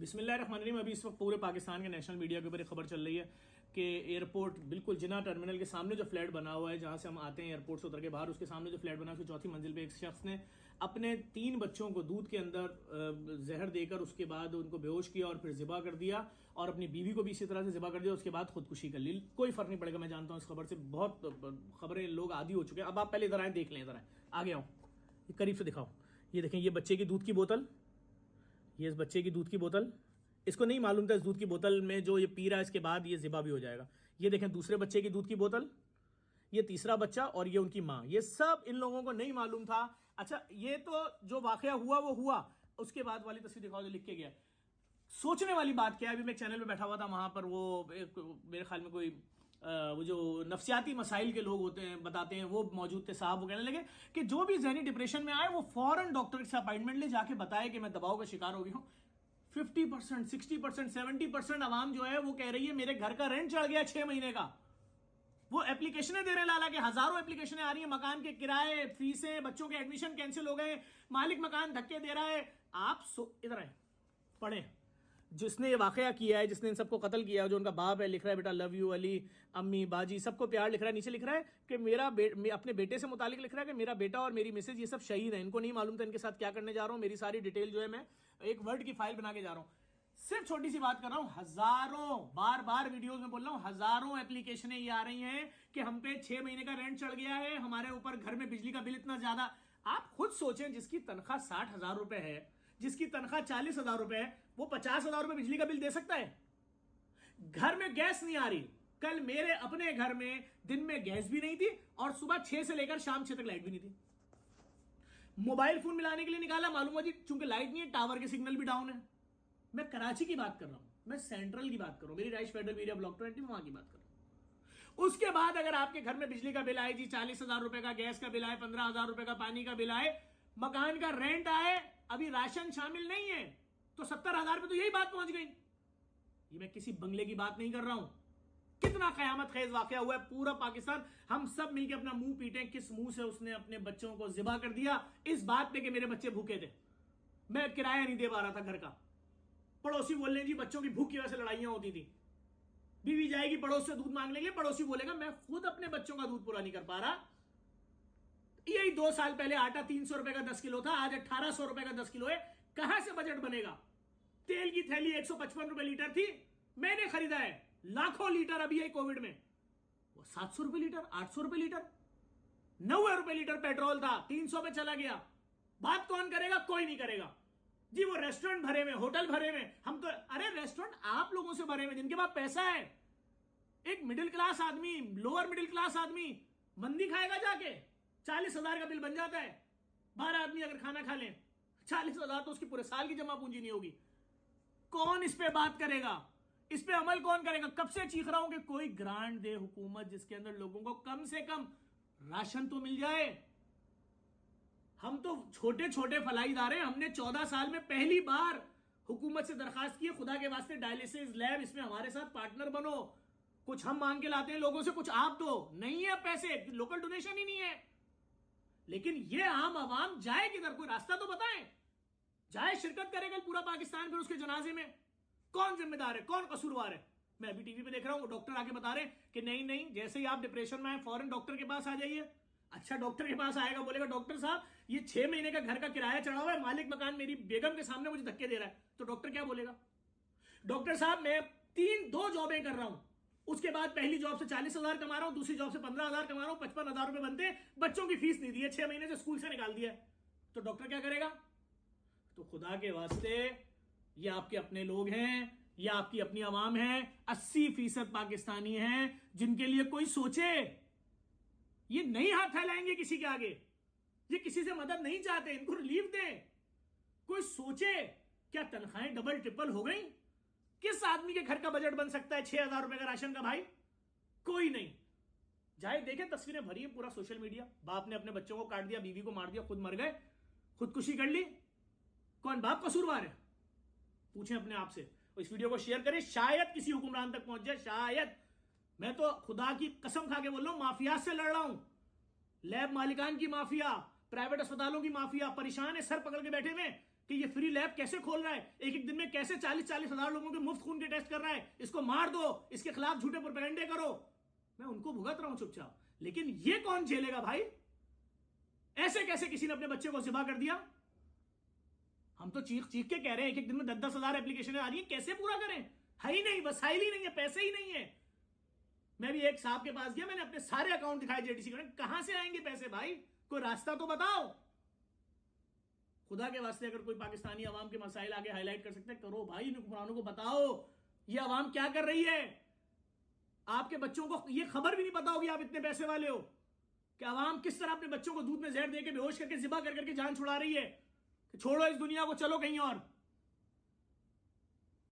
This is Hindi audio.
बिस्मिल्लाहिर्रहमानिर्रहीम। अभी इस वक्त पूरे पाकिस्तान के नेशनल मीडिया के ऊपर एक खबर चल रही है कि एयरपोर्ट बिल्कुल जिन्ना टर्मिनल के सामने जो फ्लैट बना हुआ है, जहां से हम आते हैं एयरपोर्ट से उतर के बाहर, उसके सामने जो फ्लैट बना है उसकी चौथी मंजिल पे एक शख्स ने अपने 3 बच्चों को दूध के अंदर जहर देकर उसके बाद उनको बेहोश किया और फिर ज़िबा कर दिया और अपनी बीवी को भी इसी तरह से ज़िबा कर दिया। उसके बाद खुदकुशी कर ली। कोई फर्क नहीं पड़ेगा, मैं जानता हूँ इस खबर से बहुत खबरें लोग आदी हो चुके हैं। अब आप पहले इधर आए, देख लें, इधर आए, आगे आओ, करीब से दिखाओ। ये देखें, ये बच्चे की दूध की बोतल, ये इस बच्चे की दूध की बोतल, इसको नहीं मालूम था इस दूध की बोतल में जो ये पी रहा है इसके बाद ये ज़िबा भी हो जाएगा। ये देखें दूसरे बच्चे की दूध की बोतल, ये तीसरा बच्चा और ये उनकी मां, ये सब इन लोगों को नहीं मालूम था। अच्छा, ये तो जो वाकया हुआ वो हुआ, उसके बाद वाली तस्वीर दिखाओ जो लिख के गया। सोचने वाली बात क्या है, अभी मैं एक चैनल पे बैठा हुआ था, वहां पर वो मेरे ख्याल में कोई वो जो नफ्सियाती मसाइल के लोग होते हैं बताते हैं, वो मौजूद थे साहब। वो कहने लगे कि जो भी जहनी डिप्रेशन में आए वो फौरन डॉक्टर से अपॉइंटमेंट ले जाके बताए कि मैं दबाव का शिकार हो गया हूं। 50%, 60%, 70% आवाम जो है वो कह रही है मेरे घर का रेंट चढ़ गया 6 महीने का। वो एप्लीकेशनें दे रहे लाला के, हजारों एप्लीकेशनें आ रही है, मकान के किराए, फीसें, बच्चों के एडमिशन कैंसिल हो गए, मालिक मकान धक्के दे रहा है। आप इधर आए, पढ़े। जिसने ये वाकया किया है, जिसने इन सबको कत्ल किया, जो उनका बाप है, लिख रहा है बेटा लव यू अली, अम्मी, बाजी, सबको प्यार लिख रहा है। नीचे लिख रहा है कि अपने बेटे से मुतालिक लिख रहा है कि मेरा बेटा और मेरी मिसेज ये सब शहीद है, इनको नहीं मालूम था इनके साथ क्या करने जा रहा हूं। मेरी सारी डिटेल जो है मैं एक वर्ड की फाइल बना के जा रहा हूं। सिर्फ छोटी सी बात कर रहा हूं, हजारों, बार बार वीडियोस में बोल रहा हूं, हजारों एप्लीकेशनें ये आ रही हैं कि हम पे 6 महीने का रेंट चढ़ गया है, हमारे ऊपर घर में बिजली का बिल इतना ज्यादा। आप खुद सोचें, जिसकी तनख्वाह 60,000 रुपए है, जिसकी तनख्वाह 40,000 रुपए है, वो 50,000 रुपए बिजली का बिल दे सकता है? घर में गैस नहीं आ रही। कल मेरे अपने घर में दिन में गैस भी नहीं थी और सुबह 6 से लेकर शाम 6 तक लाइट भी नहीं थी। मोबाइल फोन मिलाने के लिए निकाला, मालूम हुआ जी चूंकि लाइट नहीं है, टावर के सिग्नल भी डाउन है। मैं कराची की बात कर रहा हूं, मैं सेंट्रल की बात कर रहा हूं, मेरी राइश फेडरल एरिया ब्लॉक 20 वहां की बात कर रहा हूं। उसके बाद अगर आपके घर में बिजली का बिल आए जी 40,000 रुपए का, गैस का बिल आए 15,000 रुपए का, पानी का बिल आए, मकान का रेंट आए, अभी राशन शामिल नहीं है, तो 70,000 पे तो यही बात पहुंच गई। ये मैं किसी बंगले की बात नहीं कर रहा हूं। कितना कयामत खेज वाकया हुआ है, पूरा पाकिस्तान, हम सब मिलकर अपना मुंह पीटे किस मुंह से उसने अपने बच्चों को ज़िबा कर दिया इस बात पे कि मेरे बच्चे भूखे थे, मैं किराया नहीं दे पा रहा था घर का। पड़ोसी बोल रहे जी बच्चों की भूख की वजह से लड़ाइयां होती थी। बीवी जाएगी पड़ोस से दूध मांगने के लिए, पड़ोसी बोलेगा मैं खुद अपने बच्चों का दूध पूरा नहीं कर पा रहा। यही 2 साल पहले आटा 300 रुपए का 10 किलो था, आज 1800 रुपए का 10 किलो है। कहां से बजट बनेगा? तेल की थैली 155 रुपए लीटर थी, मैंने खरीदा है लाखों लीटर अभी है कोविड में, वो 700 रुपए लीटर, 800 रुपए लीटर, 90 रुपए लीटर पेट्रोल था, 300 पे चला गया। बात कौन करेगा? कोई नहीं करेगा जी। वो रेस्टोरेंट भरे में, होटल भरे में, हम तो, अरे रेस्टोरेंट आप लोगों से भरे में जिनके पास पैसा है। एक मिडिल क्लास आदमी, लोअर मिडिल क्लास आदमी मंदी खाएगा जाके? 40,000 का बिल बन जाता है। 12 आदमी अगर खाना खा लें, 40,000 तो उसकी पूरे साल की जमा पूंजी नहीं होगी। कौन इस पे बात करेगा? इस पे अमल कौन करेगा? कब से चीख रहा हूं कि कोई ग्रांट दे हुकूमत, जिसके अंदर लोगों को कम से कम राशन तो मिल जाए। हम तो छोटे छोटे फलाईदार हैं, हमने 14 साल में पहली बार हुकूमत से दरखास्त की है, खुदा के वास्ते डायलिसिस लैब, इसमें हमारे साथ पार्टनर बनो। कुछ हम मांग के लाते हैं लोगों से, कुछ आप दो। नहीं है पैसे, लोकल डोनेशन ही नहीं है। लेकिन ये आम आवाम जाए किधर? कोई रास्ता तो बताएं। जाए शिरकत करेगा पूरा पाकिस्तान, फिर उसके जनाजे में कौन जिम्मेदार है, कौन कसूरवार है? मैं अभी टीवी पे देख रहा हूं, डॉक्टर आके बता रहे हैं कि नहीं नहीं, जैसे ही आप डिप्रेशन में आए फौरन डॉक्टर के पास आ जाइए। अच्छा, डॉक्टर के पास आएगा, बोलेगा डॉक्टर साहब ये 6 महीने का घर का किराया चढ़ा हुआ है, मालिक मकान मेरी बेगम के सामने मुझे धक्के दे रहा है, तो डॉक्टर क्या बोलेगा? डॉक्टर साहब मैं 2 जॉबें कर रहा हूं, उसके बाद पहली जॉब से 40,000 कमा रहा हूं, दूसरी जॉब से 15,000 कमा रहा हूं, 55,000 रुपए बनते हैं, बच्चों की फीस नहीं दी है, 6 महीने से स्कूल से निकाल दिया है, तो डॉक्टर क्या करेगा? तो खुदा के वास्ते, ये आपके अपने लोग हैं, ये आपकी अपनी आवाम है, 80% पाकिस्तानी हैं जिनके लिए कोई सोचे। ये नहीं हाथ फैलाएंगे किसी के आगे, ये किसी से मदद नहीं चाहते, इनको रिलीफ दें। कोई सोचे, क्या तनख्वाहें डबल ट्रिपल हो गई? किस आदमी के घर का बजट बन सकता है 6,000 रुपए का राशन का? भाई कोई नहीं। जाए देखें, तस्वीरें भरी है पूरा सोशल मीडिया। बाप ने अपने बच्चों को काट दिया, बीवी को मार दिया, खुद मर गए, खुदकुशी कर ली। कौन बाप कसूरवार है? पूछें अपने आप से। इस वीडियो को शेयर करें, शायद किसी हुक्मरान तक पहुंच जाए, शायद। मैं तो खुदा की कसम खा के बोल रहा हूं, माफिया से लड़ रहा हूं। लैब मालिकान की माफिया, प्राइवेट अस्पतालों की माफिया परेशान है, सर पकड़ के बैठे हुए। कि ये फ्री लैब कैसे खोल रहा है, एक एक दिन में कैसे 40-40 हजार लोगों के मुफ्त खून के टेस्ट कर रहा है, इसको मार दो, इसके खिलाफ झूठे प्रोपेगेंडे करो। मैं उनको भुगत रहा हूं चुपचाप, लेकिन ये कौन झेलेगा भाई? ऐसे कैसे किसी ने अपने बच्चे को ज़िबा कर दिया? हम तो चीख चीख के कह रहे हैं एक एक दिन में 10-10 हजार एप्लीकेशन आ रही है, कैसे पूरा करें? है ही नहीं, वसाइल ही नहीं है, पैसे ही नहीं है। मैं भी एक साहब के पास गया, मैंने अपने सारे अकाउंट दिखाए जेडीसी के, कहां से आएंगे पैसे भाई? कोई रास्ता तो बताओ। खुदा के वास्ते अगर कोई पाकिस्तानी अवाम के मसाइल आगे हाईलाइट कर सकते हैं, करो भाई, इन हुक्मरानों को बताओ ये अवाम क्या कर रही है। आपके बच्चों को ये खबर भी नहीं पता होगी, आप इतने पैसे वाले हो, कि अवाम किस तरह अपने बच्चों को दूध में जहर देके बेहोश करके ज़िबा कर करके जान छुड़ा रही है कि छोड़ो इस दुनिया को, चलो कहीं और।